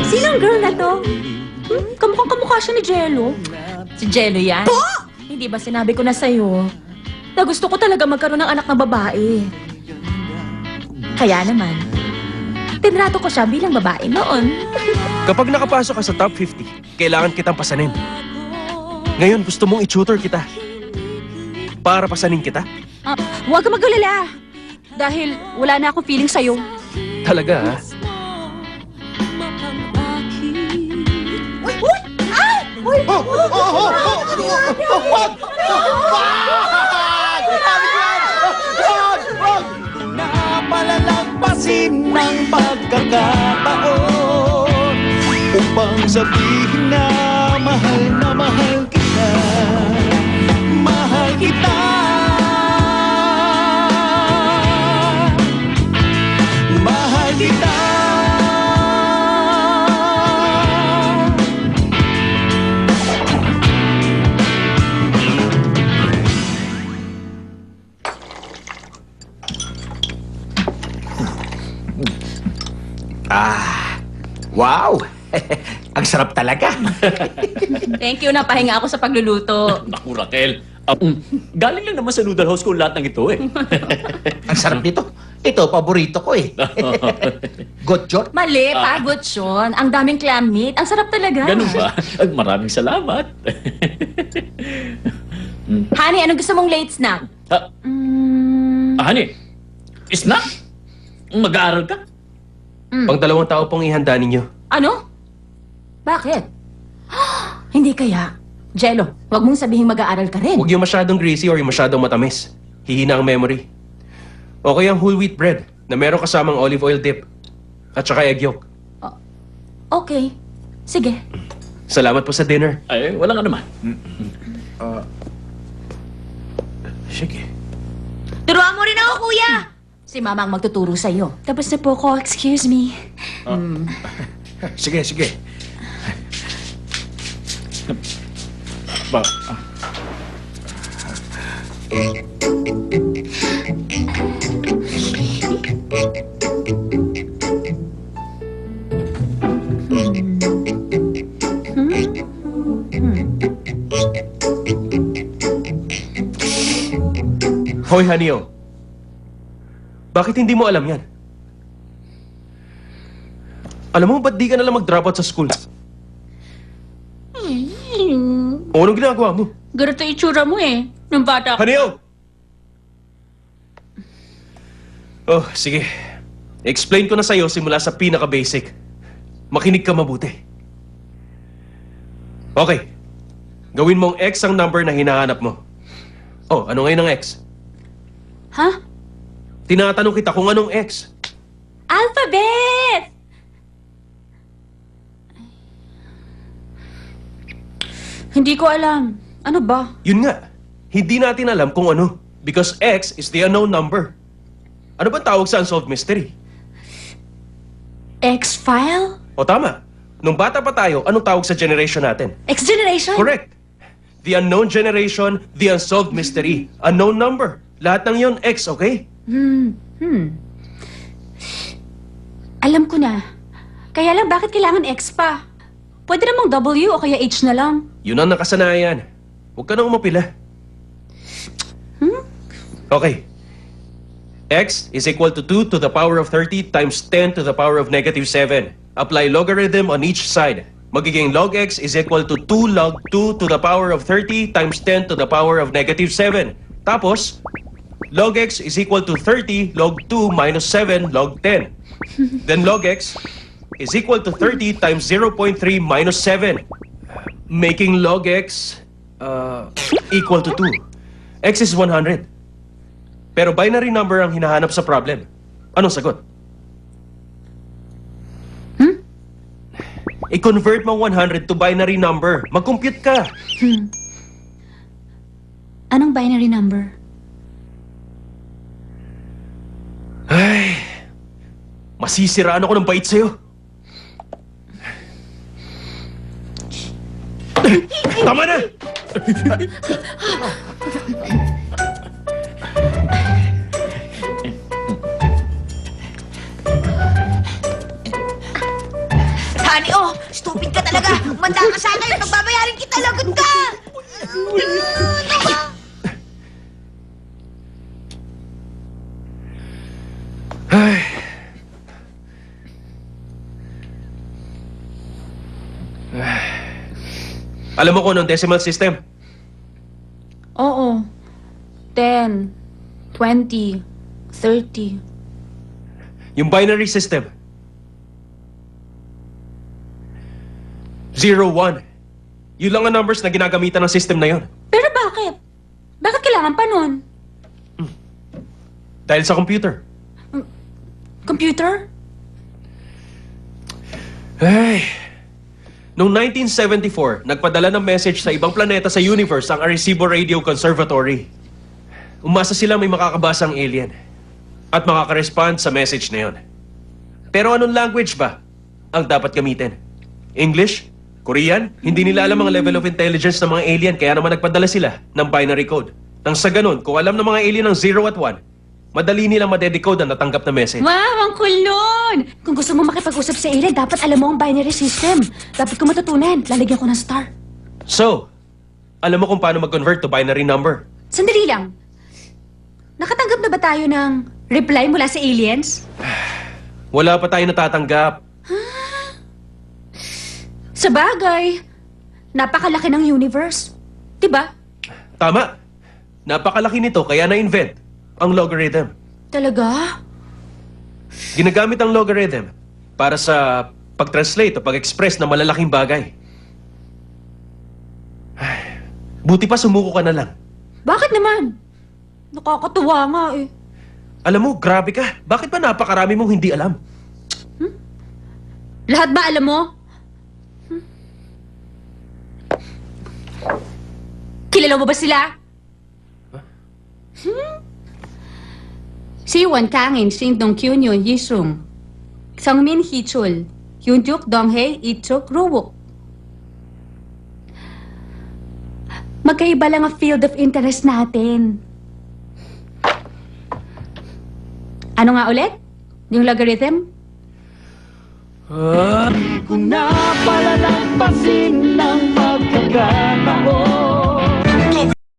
Sinong girl na to? Kamukhang-kamukha siya ni Jello. Si Jello yan? Po! Hindi ba sinabi ko na sa'yo na gusto ko talaga magkaroon ng anak na babae? Kaya naman, tinrato ko siya bilang babae noon. Kapag nakapasok ka sa top 50, kailangan kitang pasanin. Ngayon, gusto mong i-tutor kita. Para pasanin kita? Huwag ka mag-alala. Dahil wala na akong feeling sa'yo. Talaga, ha? Napalalampasin ng pagkakataon upang sabihin na mahal kita. Mahal kita. Mahal kita. Wow! Ang sarap talaga. Thank you, napahinga ako sa pagluluto. Naku, Raquel. Galing lang naman sa noodle house ko lahat ng ito eh. Ang sarap nito. Ito, paborito ko eh. Gotchot? Mali, pagod yun. Ang daming clam meat. Ang sarap talaga. Ganun ba? Maraming salamat. Honey, anong gusto mong late snack? Honey, snack? Mag-aaral ka? Pang 2 tao pong ihanda ninyo. Ano? Bakit? Hindi kaya. Jello, huwag mong sabihin mag-aaral ka rin. Huwag yung masyadong greasy or yung masyadong matamis. Hihina ang memory. Okay ang whole wheat bread na meron kasamang olive oil dip. At saka egg yolk. Okay. Sige. Salamat po sa dinner. Ay, wala nga naman. Sige. Turuan mo rin ako, kuya! Si Mama ang magtuturo sa'yo. Tapos na po ko, excuse me. Sige, sige. Hoy, Hanio. Bakit hindi mo alam yan? Alam mo, ba't di ka nalang mag-drop out sa school? O anong ginagawa mo? Ganito itsura mo eh. Nung bata Hanio! Oh, sige. Explain ko na sa'yo simula sa pinaka-basic. Makinig ka mabuti. Okay. Gawin mong X ang number na hinahanap mo. Oh, ano ngayon ang X? Ha? Tinatanong kita kung anong X. Alphabet! Hindi ko alam. Ano ba? Yun nga. Hindi natin alam kung ano. Because X is the unknown number. Ano ba tawag sa unsolved mystery? X-file? O tama. Nung bata pa tayo, anong tawag sa generation natin? X-generation? Correct. The unknown generation, the unsolved mystery. Unknown number. Lahat ng yon X, okay? Alam ko na. Kaya lang, bakit kailangan X pa? Pwede namang W o kaya H na lang. Yun ang nakasanayan. Huwag ka nang umapila. Okay. X is equal to 2 to the power of 30 times 10 to the power of negative 7. Apply logarithm on each side. Magiging log x is equal to 2 log 2 to the power of 30 times 10 to the power of negative 7. Tapos, log x is equal to 30 log 2 minus 7 log 10. Then log x is equal to 30 times 0.3 minus 7. Making log x equal to 2. X is 100. Pero binary number ang hinahanap sa problem. Anong sagot? I-convert mo 100 to binary number. Mag-compute ka. Anong binary number? Ay, masisiraan ako ng bait sa'yo. Tama na! Bunny, oh! Stupid ka talaga! Manda ka sa akin! Pagbabayarin kita! Lagot ka! Ay. Alam mo kung anong decimal system? Oo. 10, 20, 30. Yung binary system. 0, 1. Yun lang ang numbers na ginagamitan ng system na yon. Pero bakit? Bakit kailangan pa nun? Dahil sa computer. Computer? Ay. Noong 1974, nagpadala ng message sa ibang planeta sa universe ang Arecibo Radio Conservatory. Umasa sila may makakabasang alien at makaka-respond sa message na yon. Pero anong language ba ang dapat gamitin? English? Korean? Hindi nila alam ang level of intelligence ng mga alien kaya naman nagpadala sila ng binary code. Nang sa ganun, kung alam ng mga alien ng 0 at 1, madali nilang madedecode ang natanggap na message. Wow, ang cool nun! Kung gusto mo makipag-usap sa alien, dapat alam mo ang binary system. Dapat ko matutunan. Lalagyan ko ng star. So, alam mo kung paano mag-convert to binary number? Sandali lang. Nakatanggap na ba tayo ng reply mula sa aliens? Wala pa tayo natatanggap. Sa bagay, napakalaki ng universe. Diba? Tama. Napakalaki nito kaya na-invent ang logarithm. Talaga? Ginagamit ang logarithm para sa pag-translate o pag-express ng malalaking bagay. Ay, buti pa sumuko ka na lang. Bakit naman? Nakakatuwa nga eh. Alam mo, grabe ka. Bakit ba napakarami mong hindi alam? Lahat ba alam mo? Kilala mo ba sila? Siwan Kangin Sindong Kyunyo Yisung Sangmin Hichul Yunjuk Donghae Ichuk Ruwok. Magkaiba lang ang field of interest natin. Ano nga ulit? Yung logarithm? Di ko na palalampasin ng pagkakataon.